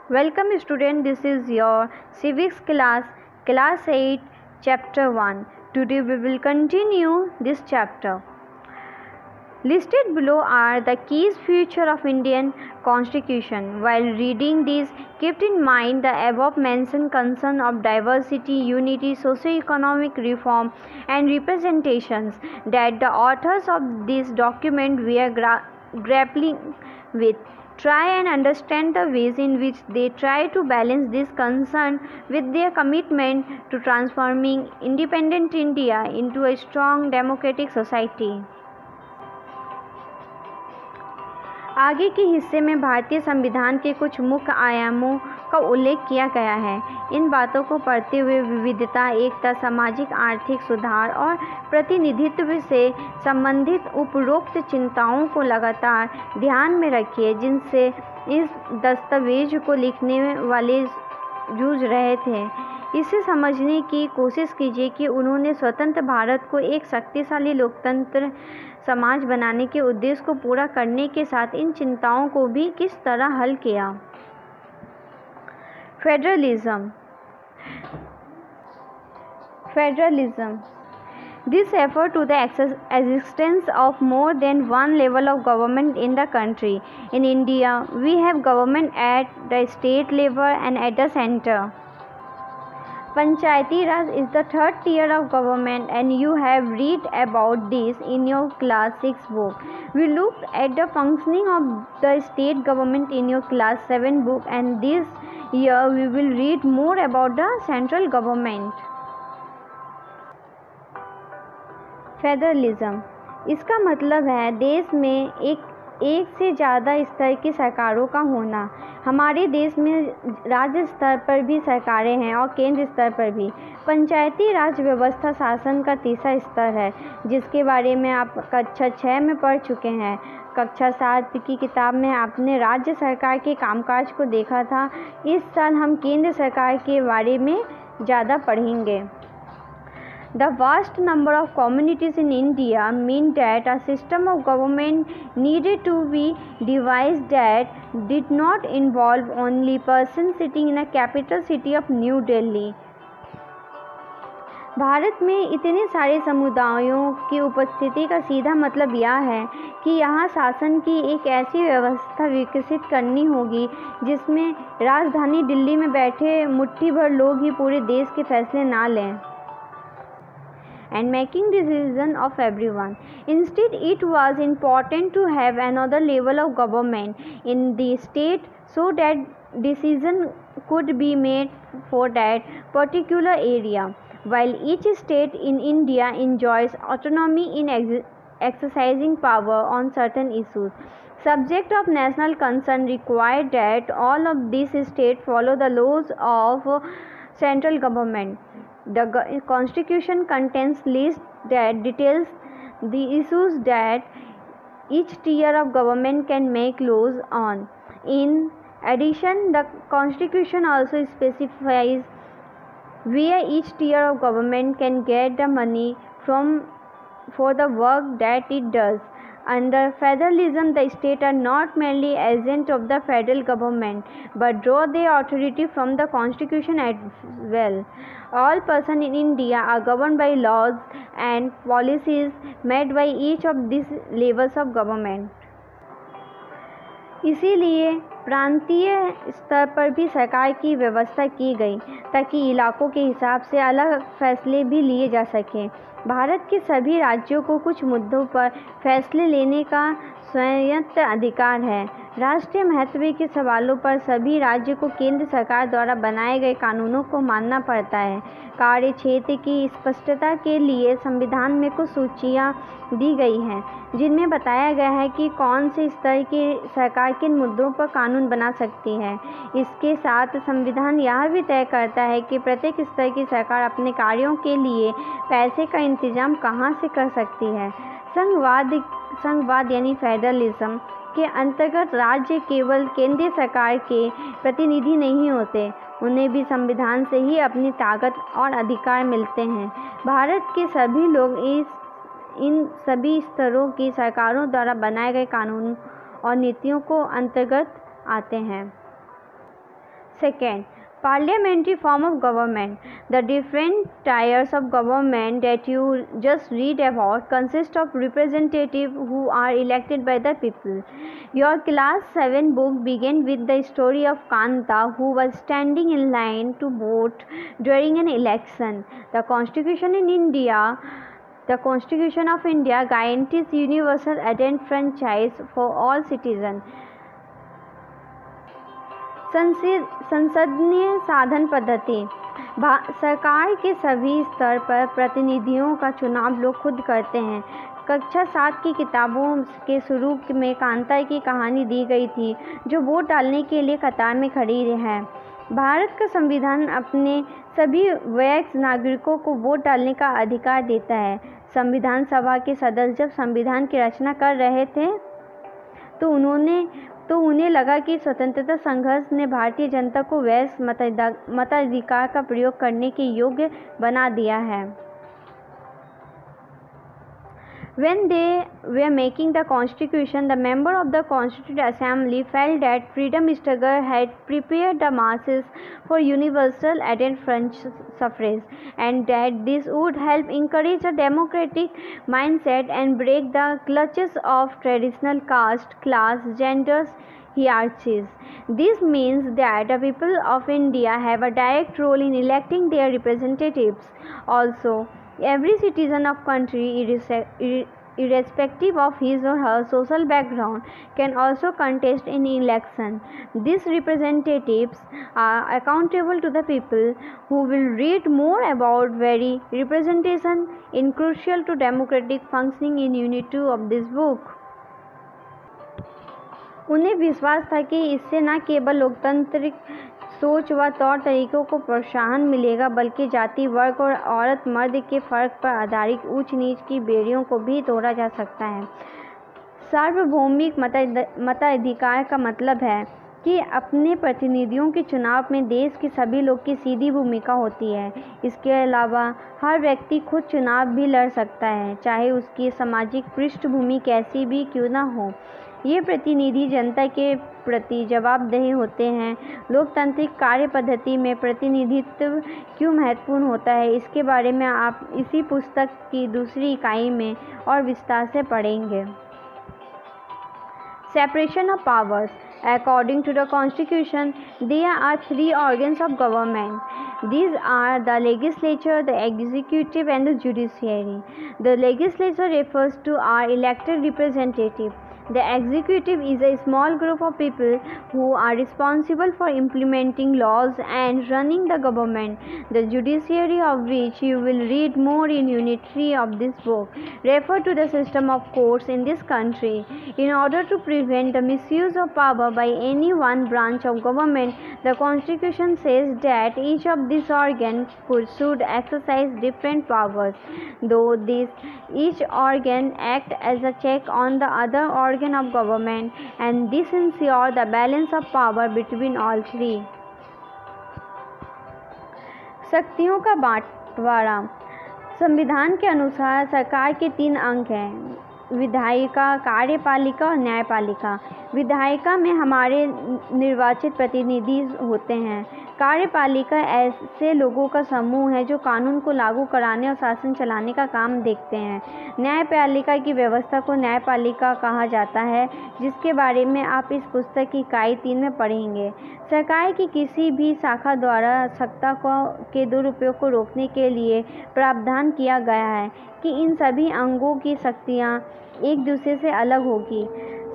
Welcome student, this is your civics class 8, chapter 1. Today we will continue this chapter. Listed below are the key features of Indian Constitution. While reading these, keep in mind the above mentioned concern of diversity, unity, socio-economic reform and representations that the authors of this document were grappling with. Try and understand the ways in which they try to balance this concern with their commitment to transforming independent India into a strong democratic society. आगे के हिस्से में भारतीय संविधान के कुछ मुख्य आयामों का उल्लेख किया गया है। इन बातों को पढ़ते हुए विविधता, एकता, सामाजिक आर्थिक सुधार और प्रतिनिधित्व से संबंधित उपरोक्त चिंताओं को लगातार ध्यान में रखिए, जिनसे इस दस्तावेज को लिखने वाले जूझ रहे थे। इसे समझने की कोशिश कीजिए कि उन्होंने स्वतंत्र भारत को एक शक्तिशाली लोकतंत्र समाज बनाने के उद्देश्य को पूरा करने के साथ इन चिंताओं को भी किस तरह हल किया। Federalism. This effort to the existence of more than one level of government in the country. In India, we have government at the state level and at the center. Panchayati Raj is the third tier of government, and you have read about this in your class 6 book. We looked at the functioning of the state government in your class 7 book, and this year we will read more about the central government. Federalism, इसका मतलब है देश में एक से ज़्यादा स्तर की सरकारों का होना। हमारे देश में राज्य स्तर पर भी सरकारें हैं और केंद्र स्तर पर भी। पंचायती राज व्यवस्था शासन का तीसरा स्तर है, जिसके बारे में आप कक्षा 6 में पढ़ चुके हैं। कक्षा 7 की किताब में आपने राज्य सरकार के कामकाज को देखा था। इस साल हम केंद्र सरकार के बारे में ज़्यादा पढ़ेंगे। The vast number of communities in India mean that a system of government needed to be devised that did not involve only persons sitting in a capital city of New Delhi. Bharat में इतने सारे समुदायों की उपस्थिति का सीधा मतलब यह है कि यहाँ शासन की एक ऐसी व्यवस्था विकसित करनी होगी जिसमें राजधानी दिल्ली में बैठे मुट्ठी भर लोग ही पूरे देश के फैसले ना लें। And making decision of everyone. Instead, it was important to have another level of government in the state so that decision could be made for that particular area. While each state in India enjoys autonomy in exercising power on certain issues, subject of national concern required that all of these states follow the laws of central government. The Constitution contains list that details the issues that each tier of government can make laws on. In addition, the Constitution also specifies where each tier of government can get the money from for the work that it does. Under federalism, the states are not merely agents of the federal government, but draw their authority from the Constitution as well. All persons in India are governed by laws and policies made by each of these levels of government. इसीलिए प्रांतीय स्तर पर भी सरकार की व्यवस्था की गई ताकि इलाकों के हिसाब से अलग फैसले भी लिए जा सकें। भारत के सभी राज्यों को कुछ मुद्दों पर फैसले लेने का स्वायत्त अधिकार है। राष्ट्रीय महत्व के सवालों पर सभी राज्यों को केंद्र सरकार द्वारा बनाए गए कानूनों को मानना पड़ता है। कार्य क्षेत्र की स्पष्टता के लिए संविधान में कुछ सूचियाँ दी गई हैं, जिनमें बताया गया है कि कौन से स्तर की सरकार किन मुद्दों पर कानून बना सकती है। इसके साथ संविधान यह भी तय करता है कि प्रत्येक स्तर की सरकार अपने कार्यों के लिए पैसे का इंतजाम कहाँ से कर सकती है। संघवाद यानी फेडरलिज्म के अंतर्गत राज्य केवल केंद्रीय सरकार के प्रतिनिधि नहीं होते, उन्हें भी संविधान से ही अपनी ताकत और अधिकार मिलते हैं। भारत के सभी लोग इन सभी स्तरों की सरकारों द्वारा बनाए गए कानून और नीतियों को अंतर्गत आते हैं। Second, parliamentary form of government. The different tiers of government that you just read about consist of representatives who are elected by the people. Your class 7 book begins with the story of Kanta, who was standing in line to vote during an election. The Constitution of India guarantees universal adult franchise for all citizens. संसदीय साधन पद्धति। सरकार के सभी स्तर पर प्रतिनिधियों का चुनाव लोग खुद करते हैं। कक्षा 7 की किताबों के शुरू में कांता की कहानी दी गई थी, जो वोट डालने के लिए कतार में खड़ी है। भारत का संविधान अपने सभी वयस्क नागरिकों को वोट डालने का अधिकार देता है। संविधान सभा के सदस्य जब संविधान की रचना कर रहे थे तो उन्हें लगा कि स्वतंत्रता संघर्ष ने भारतीय जनता को वयस्क मताधिकार का प्रयोग करने के योग्य बना दिया है। When they were making the Constitution, the member of the Constituent Assembly felt that freedom struggle had prepared the masses for universal adult suffrage, and that this would help encourage a democratic mindset and break the clutches of traditional caste, class, gender hierarchies. This means that the people of India have a direct role in electing their representatives. Also, every citizen of country, irrespective of his or her social background, can also contest in election. These representatives are accountable to the people, who will read more about very representation in crucial to democratic functioning in Unit 2 of this book. उन्हें विश्वास था कि इससे न केवल लोकतांत्रिक सोच व तौर तरीकों को प्रोत्साहन मिलेगा, बल्कि जाति, वर्ग और औरत मर्द के फर्क पर आधारित ऊंच नीच की बेड़ियों को भी तोड़ा जा सकता है। सार्वभौमिक मताधिकार का मतलब है कि अपने प्रतिनिधियों के चुनाव में देश के सभी लोग की सीधी भूमिका होती है। इसके अलावा हर व्यक्ति खुद चुनाव भी लड़ सकता है, चाहे उसकी सामाजिक पृष्ठभूमि कैसी भी क्यों न हो। ये प्रतिनिधि जनता के प्रति जवाबदेह होते हैं। लोकतांत्रिक कार्य पद्धति में प्रतिनिधित्व क्यों महत्वपूर्ण होता है, इसके बारे में आप इसी पुस्तक की दूसरी इकाई में और विस्तार से पढ़ेंगे। Separation of powers. According to the Constitution, there are 3 organs of government. These are the legislature, the executive, and the judiciary. The legislature refers to our elected representatives. The executive is a small group of people who are responsible for implementing laws and running the government. The judiciary, of which you will read more in Unit 3 of this book, refer to the system of courts in this country. In order to prevent the misuse of power by any one branch of government, the Constitution says that each of these organs should exercise different powers, though each organ acts as a check on the other organ of government, and this ensures the balance of power between all 3. शक्तियों का बंटवारा। संविधान के अनुसार सरकार के 3 अंग हैं: विधायिका, कार्यपालिका और न्यायपालिका। विधायिका में हमारे निर्वाचित प्रतिनिधि होते हैं। कार्यपालिका ऐसे लोगों का समूह है जो कानून को लागू कराने और शासन चलाने का काम देखते हैं। न्यायपालिका की व्यवस्था को न्यायपालिका कहा जाता है, जिसके बारे में आप इस पुस्तक की इकाई 3 में पढ़ेंगे। सरकार की किसी भी शाखा द्वारा सत्ता के दुरुपयोग को रोकने के लिए प्रावधान किया गया है कि इन सभी अंगों की शक्तियाँ एक दूसरे से अलग होगी।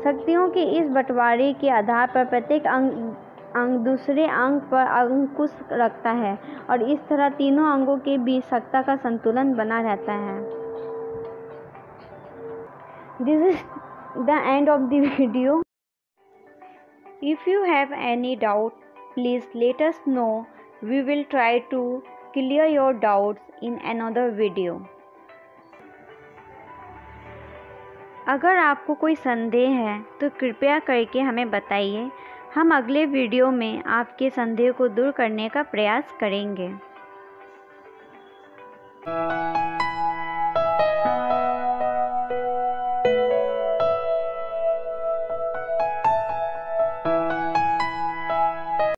शक्तियों के इस बंटवारे के आधार पर प्रत्येक अंग दूसरे अंग पर अंकुश रखता है और इस तरह तीनों अंगों के बीच सत्ता का संतुलन बना रहता है। This is the end of the video. If you have any doubt, please let us know. We will try to clear your doubts in another video. अगर आपको कोई संदेह है तो कृपया करके हमें बताइए। हम अगले वीडियो में आपके संदेह को दूर करने का प्रयास करेंगे।